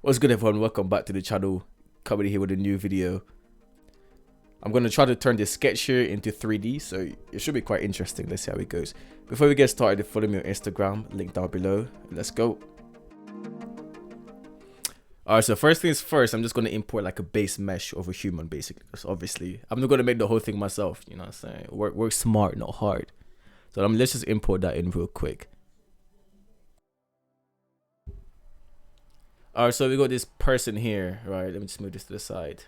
What's good, everyone? Welcome back to the channel. Coming here with a new video. I'm going to try to turn this sketch here into 3D, so it should be quite interesting. Let's see how it goes. Before we get started, follow me on Instagram, link down below. Let's go. Alright, so first things first, I'm just going to import like a base mesh of a human, basically. Because obviously, I'm not going to make the whole thing myself, you know what I'm saying? Work smart, not hard. So let's just import that in real quick. Alright, so we got this person here, right? Let me just move this to the side.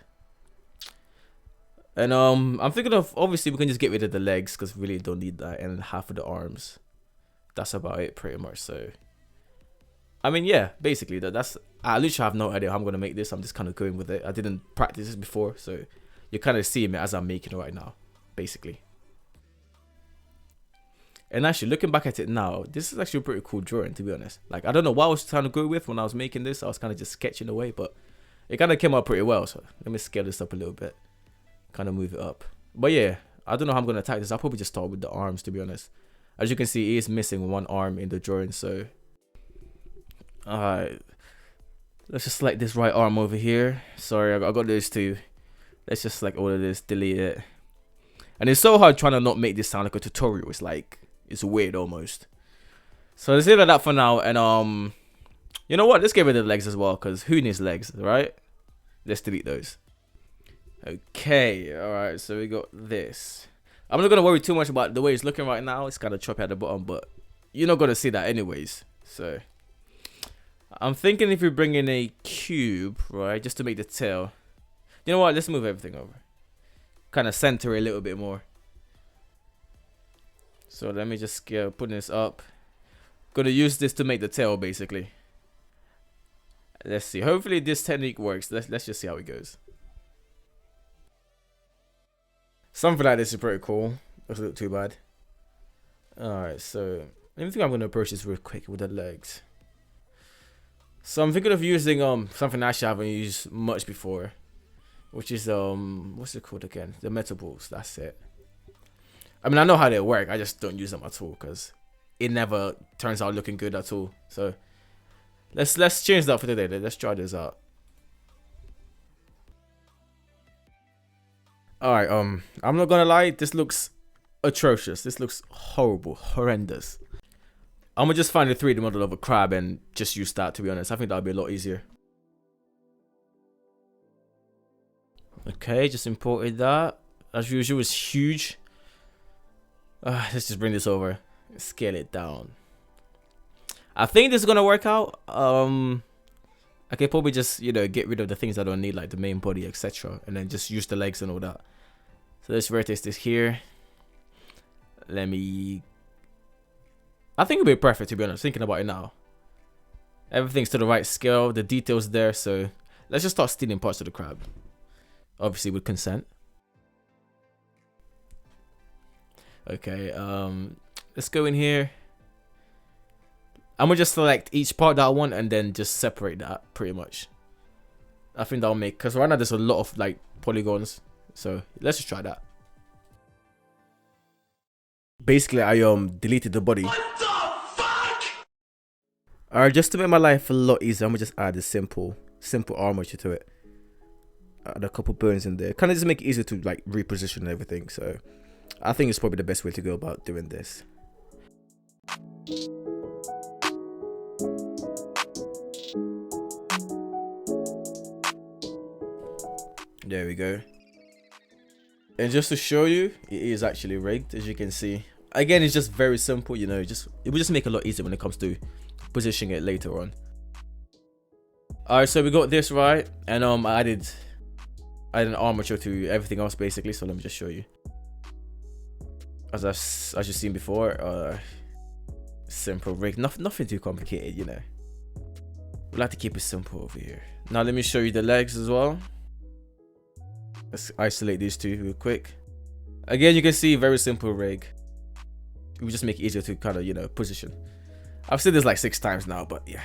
And I'm thinking of, obviously we can just get rid of the legs because we really don't need that, and half of the arms. That's about it pretty much. So I mean, yeah, basically that's I literally have no idea how I'm gonna make this. I'm just kind of going with it. I didn't practice this before, so you're kind of seeing it as I'm making it right now, basically. And actually, looking back at it now, this is actually a pretty cool drawing, to be honest. Like, I don't know what I was trying to go with when I was making this. I was kind of just sketching away, but it kind of came out pretty well. So let me scale this up a little bit, kind of move it up. But yeah, I don't know how I'm going to attack this. I'll probably just start with the arms, to be honest. As you can see, he is missing one arm in the drawing, so alright. Let's just select this right arm over here. Sorry, I got this too. Let's just select all of this, delete it. And it's so hard trying to not make this sound like a tutorial. It's like, it's weird almost. So let's leave it at that for now. And you know what? Let's get rid of the legs as well, because who needs legs, right? Let's delete those. Okay, alright, so we got this. I'm not gonna worry too much about the way it's looking right now. It's kind of choppy at the bottom, but you're not gonna see that anyways. So I'm thinking if we bring in a cube, right, just to make the tail. You know what? Let's move everything over. Kind of center it a little bit more. So let me just put this up. Gonna use this to make the tail, basically. Let's see. Hopefully this technique works. Let's just see how it goes. Something like this is pretty cool. Doesn't look too bad. Alright, so let me think I'm gonna approach this real quick with the legs. So I'm thinking of using something I actually haven't used much before, which is what's it called again? The metal balls. That's it. I mean, I know how they work. I just don't use them at all because it never turns out looking good at all. So let's change that for today. Let's try this out. Alright, I'm not gonna lie, this looks atrocious. This looks horrible, horrendous. I'm gonna just find a 3D model of a crab and just use that, to be honest. I think that'll be a lot easier. Okay, just imported that. As usual, it's huge. Let's just bring this over, scale it down. I think this is gonna work out. I could probably just, you know, get rid of the things I don't need, like the main body, etc., and then just use the legs and all that. So let's rotate this here. I think it'll be perfect, to be honest, thinking about it now. Everything's to the right scale, the details there, so let's just start stealing parts of the crab. Obviously with consent. Okay, let's go in here. I'm gonna just select each part that I want and then just separate that pretty much. I think that'll make, because right now there's a lot of like polygons, so let's just try that. Basically, I deleted the body. What the fuck? Alright, just to make my life a lot easier, I'm gonna just add a simple armature to it. Add a couple bones in there, kind of just make it easier to like reposition and everything. So I think it's probably the best way to go about doing this. There we go. And just to show you, it is actually rigged, as you can see. Again, it's just very simple, you know, it will just make it a lot easier when it comes to positioning it later on. Alright, so we got this right, and I added an armature to everything else basically, so let me just show you. As you've seen before, simple rig, nothing too complicated, you know. We like to keep it simple over here. Now let me show you the legs as well. Let's isolate these two real quick. Again, you can see very simple rig. It will just make it easier to kind of, you know, position. I've said this like 6 times now, but yeah.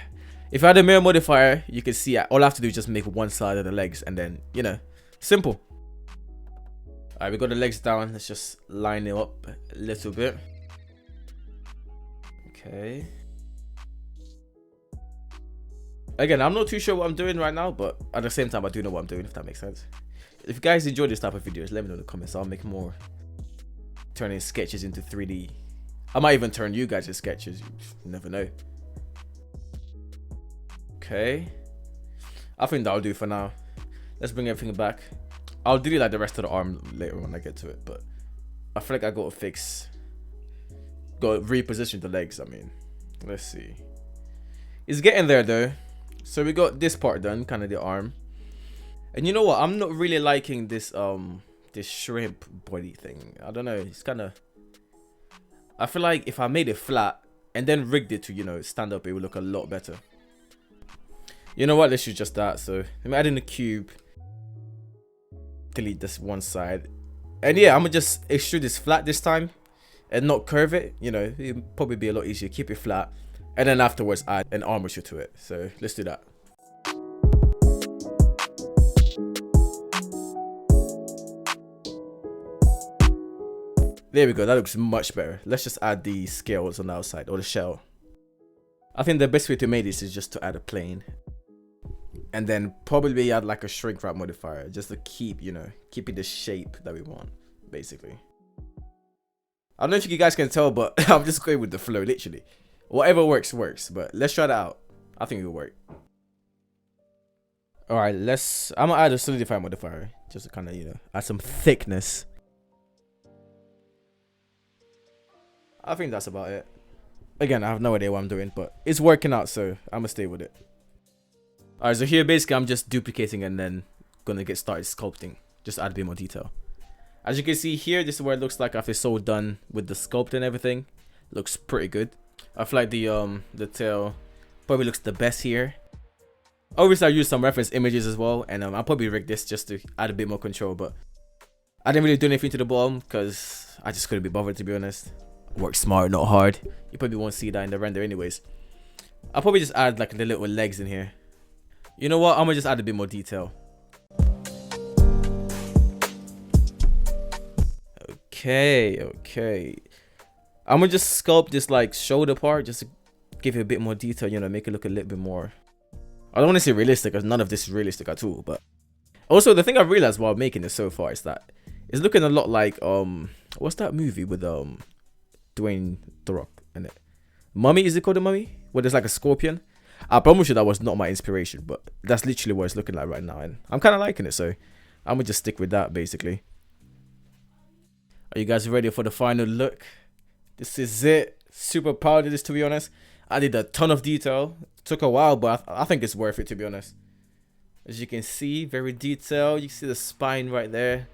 If I had a mirror modifier, you can see all I have to do is just make one side of the legs and then, you know, simple. Alright, we got the legs down. Let's just line it up a little bit. Okay. Again, I'm not too sure what I'm doing right now, but at the same time, I do know what I'm doing, if that makes sense. If you guys enjoy this type of videos, let me know in the comments. I'll make more. Turning sketches into 3D. I might even turn you guys into sketches. You never know. Okay. I think that'll do for now. Let's bring everything back. I'll do like the rest of the arm later when I get to it, but I feel like I gotta reposition the legs. I mean, let's see. It's getting there though. So we got this part done, kind of the arm. And you know what? I'm not really liking this this shrimp body thing. I don't know. It's kind of. I feel like if I made it flat and then rigged it to, you know, stand up, it would look a lot better. You know what? Let's use just that. So let me add in the cube. Delete this one side. And yeah, I'm gonna just extrude this flat this time and not curve it. You know, it'll probably be a lot easier. Keep it flat. And then afterwards add an armature to it. So let's do that. There we go, that looks much better. Let's just add the scales on the outside, or the shell. I think the best way to make this is just to add a plane. And then probably add like a shrink wrap modifier, just to keep, you know, keeping the shape that we want, basically. I don't know if you guys can tell, but I'm just going with the flow, literally. Whatever works, works. But let's try that out. I think it will work. Alright, I'm gonna add a solidify modifier, just to kind of, you know, add some thickness. I think that's about it. Again, I have no idea what I'm doing, but it's working out, so I'm gonna stay with it. Alright, so here basically I'm just duplicating and then gonna get started sculpting. Just add a bit more detail. As you can see here, this is what it looks like after it's all done with the sculpt and everything. Looks pretty good. I feel like the tail probably looks the best here. Obviously I used some reference images as well, and I'll probably rig this just to add a bit more control, but I didn't really do anything to the bottom because I just couldn't be bothered, to be honest. Work smart, not hard. You probably won't see that in the render anyways. I'll probably just add like the little legs in here. You know what? I'm gonna just add a bit more detail. Okay. I'm gonna just sculpt this like shoulder part just to give it a bit more detail, you know, make it look a little bit more. I don't want to say realistic because none of this is realistic at all, but also the thing I realized while making this so far is that it's looking a lot like what's that movie with Dwayne The Rock in it? Mummy, is it called The Mummy? Where there's like a scorpion. I promise you that was not my inspiration, but that's literally what it's looking like right now, and I'm kind of liking it, so I'm gonna just stick with that basically. Are you guys ready for the final look? This is it. Super proud of this, to be honest. I did a ton of detail. It took a while, but I think it's worth it, to be honest. As you can see, very detailed. You can see the spine right there.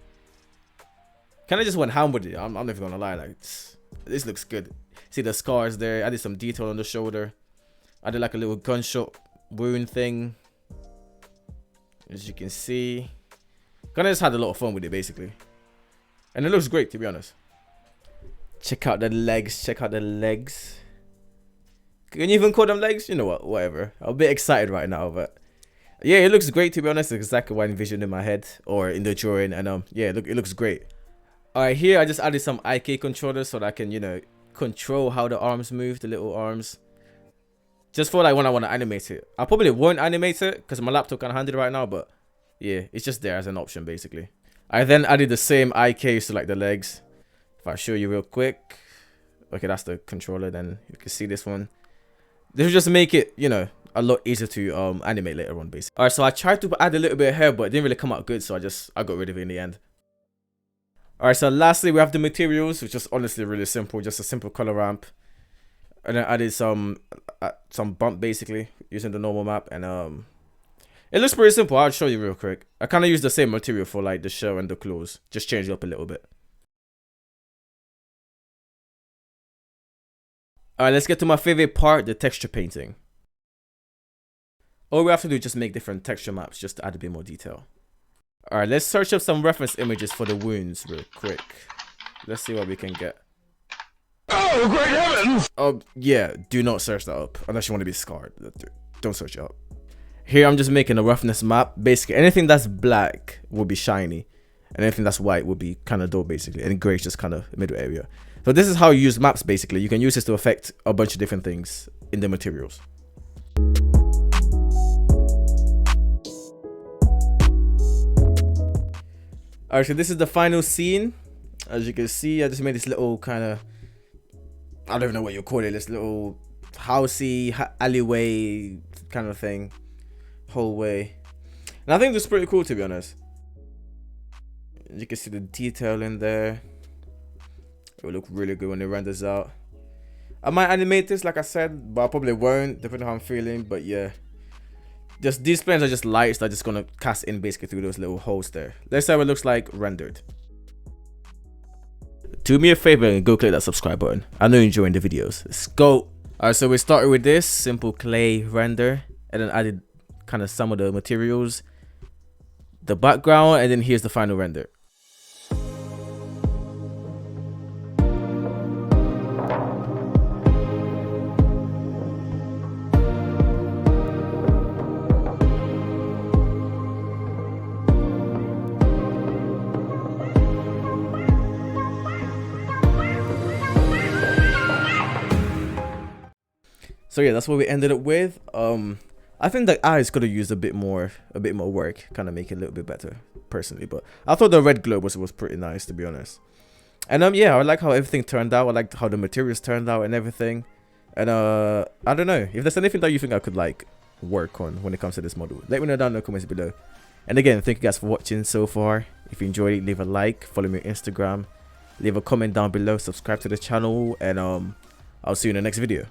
Kind of just went ham with it. I'm not even gonna lie, like this looks good. See the scars there. I did some detail on the shoulder. I did like a little gunshot wound thing. As you can see, kind of just had a lot of fun with it basically, and it looks great, to be honest. Check out the legs. Check out the legs. Can you even call them legs? You know what? Whatever. I'm a bit excited right now, but yeah, it looks great, to be honest. It's exactly what I envisioned in my head or in the drawing, and yeah, look, it looks great. Alright, here I just added some IK controllers so that I can, you know, control how the arms move, the little arms. Just for like when I want to animate it. I probably won't animate it because my laptop can't handle it right now, but yeah, it's just there as an option basically. I then added the same IKs to like the legs. If I show you real quick. Okay, that's the controller, then you can see this one. This will just make it, you know, a lot easier to animate later on basically. Alright, so I tried to add a little bit of hair, but it didn't really come out good, so I got rid of it in the end. Alright, so lastly we have the materials, which is honestly really simple, just a simple color ramp. And then added some bump basically using the normal map, and it looks pretty simple. I'll show you real quick. I kind of use the same material for like the shell and the claws, just change it up a little bit. Alright, let's get to my favorite part, the texture painting. All we have to do is just make different texture maps just to add a bit more detail. Alright, let's search up some reference images for the wounds real quick. Let's see what we can get. Oh, great heavens! Oh, yeah, do not search that up unless you want to be scarred. Don't search it up. Here, I'm just making a roughness map. Basically, anything that's black will be shiny, and anything that's white will be kind of dull, basically, and gray is just kind of middle area. So this is how you use maps, basically. You can use this to affect a bunch of different things in the materials. Alright, so this is the final scene. As you can see, I just made this little kind of, I don't even know what you call it, this little housey alleyway kind of thing, hallway. And I think this is pretty cool, to be honest. You can see the detail in there. It will look really good when it renders out. I might animate this, like I said, but I probably won't, depending on how I'm feeling. But yeah, just these planes are just lights that are just gonna cast in basically through those little holes there. Let's see how it looks like rendered. Do me a favor and go click that subscribe button. I know you're enjoying the videos. Let's go. Alright, so we started with this simple clay render, and then added kind of some of the materials, the background, and then here's the final render. So yeah, that's what we ended up with. I think the eyes could have used a bit more work, kind of make it a little bit better, personally. But I thought the red glow was pretty nice, to be honest. And yeah, I like how everything turned out. I liked how the materials turned out and everything. And I don't know if there's anything that you think I could like work on when it comes to this model. Let me know down in the comments below. And again, thank you guys for watching so far. If you enjoyed it, leave a like, follow me on Instagram, leave a comment down below, subscribe to the channel, and I'll see you in the next video.